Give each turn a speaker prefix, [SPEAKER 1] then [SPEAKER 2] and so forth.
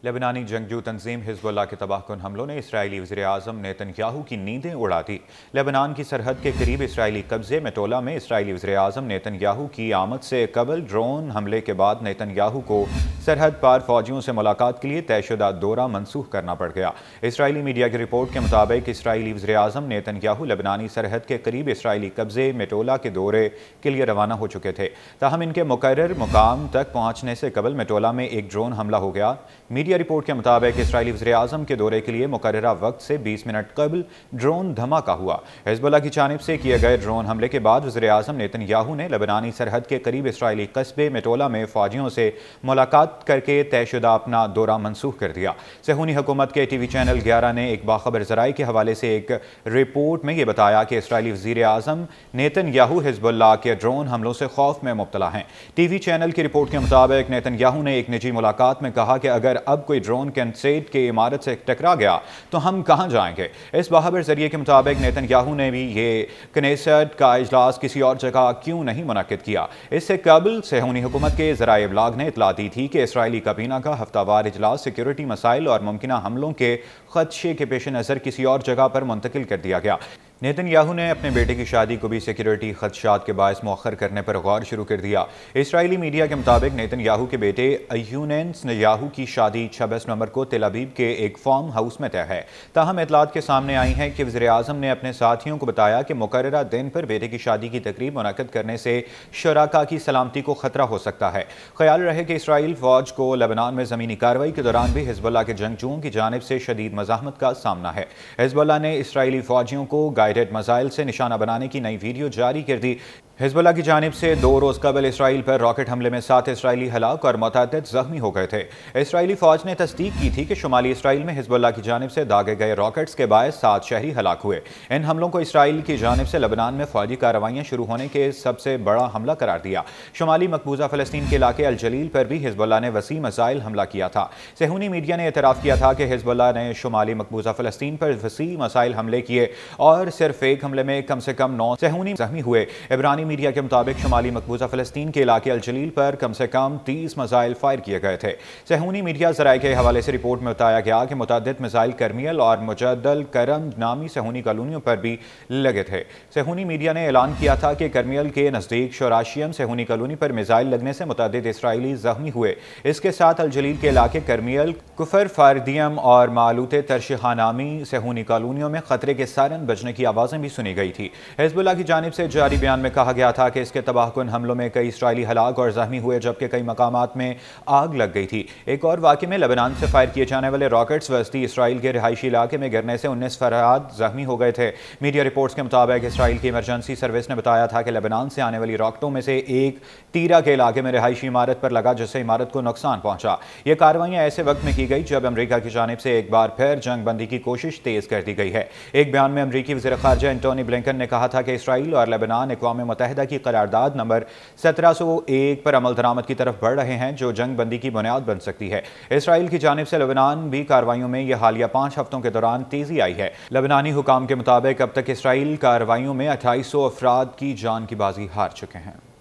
[SPEAKER 1] लेबनानी जंगजू तंजीम Hezbollah के तबाहकुन हमलों ने इसराइली वज़ीर-ए-आज़म नेतन्याहू की नींदें उड़ा दी। लेबनान की सरहद के करीब इसराइली कब्जे मेटोला में इसराइली वज़ीर-ए-आज़म नेतन्याहू की आमद से कबल ड्रोन हमले के बाद नेतन्याहू को सरहद पार फौजियों से मुलाकात के लिए तयशुदा दौरा मनसूख करना पड़ गया। इसराइली मीडिया की रिपोर्ट के मुताबिक इसराइली वज़ीर-ए-आज़म नेतन्याहू लेबनानी सरहद के करीब इसराइली कब्जे मेटोला के दौरे के लिए रवाना हो चुके थे। ताहम इनके मुकर्रर मुकाम तक पहुँचने से कबल मेटोला में एक ड्रोन हमला हो गया। मीडिया रिपोर्ट के मुताबिक इसराइली वज़ीर-ए-आज़म के दौरे के लिए मुकर्ररा वक्त से 20 मिनट कबल ड्रोन धमाका हुआ। हिजबुल्लाह की जानिब से किए गए ड्रोन हमले के बाद वज़ीर-ए-आज़म नेतन्याहू ने लेबनानी सरहद के करीब इसराइली कस्बे मेटोला में फौजियों से मुलाकात करके तयशुदा अपना दौरा मनसूख कर दिया। सेहूनी हुकूमत के टीवी चैनल 11 ने एक बाखबर ज़राए के हवाले से एक रिपोर्ट में ये बताया कि इसराइली वज़ीर-ए-आज़म नेतन्याहू हिजबुल्लाह के ड्रोन हमलों से खौफ में मुब्तला हैं। टीवी चैनल की रिपोर्ट के मुताबिक नेतन्याहू ने एक निजी मुलाकात में कहा कि अगर अब कोई ड्रोन कैंसेट के इमारत से टकरा गया तो हम कहां जाएंगे। इस बाखबर जरिए के मुताबिक नेतन्याहू ने भी ये कनेसेट का इजलास किसी और जगह क्यों नहीं मुनक्किद किया। इससे कबल सेहूनी हुकूमत के ज़राए इब्लाग ने इतला दी थी कि इसराइली काबीना का हफ्तावार इजलास सिक्योरिटी मसाइल और मुमकिना हमलों के खदशे के पेश नज़र किसी और जगह पर मुंतकिल कर दिया गया। नेतन्याहू ने अपने बेटे की शादी को भी सिक्योरिटी खदशात के बायस मौखर करने पर गौर शुरू कर दिया। इसराइली मीडिया के मुताबिक नेतन्याहू के बेटे अय्यून नेतन्याहू की शादी 26 नवंबर को तेल अवीव के एक फार्म हाउस में तय है। ताहम इतलात के सामने आई हैं कि वज़ीर-ए-आज़म ने अपने साथियों को बताया कि मुकर्ररा दिन पर बेटे की शादी की तकरीब मुनक्किद करने से शराका की सलामती को खतरा हो सकता है। ख्याल रहे कि इसराइल फौज को लेबनान में ज़मीनी कार्रवाई के दौरान भी हिजबुल्लाह के जंगजुओं की जानिब से शदीद मज़ाहमत का सामना है। हिजबुल्लाह ने इसराइली फौजियों को गाइडेड मिसाइल से निशाना बनाने की नई वीडियो जारी कर दी। हिजबुल्लाह की जानिब से 2 रोज़ कबल इसराइल पर रॉकेट हमले में 7 इसराइली हलाक और मुतअद्दिद ज़ख्मी हो गए थे। इसराइली फौज ने तस्दीक की थी कि शुमाली इसराइल में हिजबुल्लाह की जानिब से दागे गए रॉकेट्स के बायस 7 शहरी हलाक हुए। इन हमलों को इसराइल की जानिब से लेबनान में फौजी कार्रवाइयाँ शुरू होने के सबसे बड़ा हमला करार दिया। शुमाली मकबूजा फ़लस्तीन के इलाके अल जलील पर भी हिजबुल्लाह ने वसी मिसाइल हमला किया था। सेहूनी मीडिया ने एतराफ़ किया था कि हिजबुल्लाह ने शुमाली मकबूजा फ़लस्तीन पर वसी मिसाइल हमले किए और सिर्फ एक हमले में कम से कम 9 सेहूनी ज़ख्मी हुए। इब्रानी मीडिया के मुताबिक शुमाली मकबूजा फ़लस्तीन के इलाके अल जलील पर कम से कम 30 मिसाइल फायर किए गए थे। सेहूनी मीडिया ज़राए के हवाले से रिपोर्ट में बताया गया कि मुतअद्दिद मिसाइल करमियल और मुजद्दल करम नामी सेहूनी कॉलोनियों पर भी लगे थे। सेहूनी मीडिया ने ऐलान किया था कि करमियल के नज़दीक शोराशियम सेहूनी कॉलोनी पर मिसाइल लगने से मुतअद्दिद इसराइली ज़ख्मी हुए। इसके साथ अल जलील के इलाके करमियल, कुफर फारदियम और मालूते तरशिहा नामी सेहूनी कॉलोनियों में खतरे के सायरन बजने की आवाज़ें भी सुनी गई थी। हिजबुल्लाह की जानिब से जारी बयान में कहा गया था कि इसके तबाहकुन हमलों में कई इसराइली हलाक और ज़ख्मी हुए, जबकि कई मकामात में आग लग गई थी। एक और वाक़े में लेबनान से फायर किए जाने वाले रॉकेट्स वस्ती इसराइल के रिहायशी इलाके में गिरने से 19 फराद ज़ख्मी हो गए थे। मीडिया रिपोर्ट्स के मुताबिक इसराइल की इमरजेंसी सर्विस ने बताया था कि लेबनान से आने वाली रॉकेटों में से एक तीरा के इलाके में रिहायशी इमारत पर लगा, जिससे इमारत को नुकसान पहुंचा। ये कार्रवाइयाँ ऐसे वक्त में की गई जब अमरीका की जानिब से एक बार फिर जंग बंदी की कोशिश तेज़ कर दी गई है। एक बयान में अमरीकी वज़ीर ख़ारजा एंटोनी ब्लिंकन ने कहा था कि इसराइल और लेबनान अक़वाम मुत्तहिदा की करारदाद नंबर 1701 पर अमल दरामद की तरफ बढ़ रहे हैं, जो जंग बंदी की बुनियाद बन सकती है। इसराइल की जानिब से लेबनान भी कार्रवाइयों में यह हालिया 5 हफ्तों के दौरान तेज़ी आई है। लेबनानी हुकाम के मुताबिक अब तक इसराइल कार्रवाइयों में 2800 अफराद की जान की बाजी हार चुके हैं।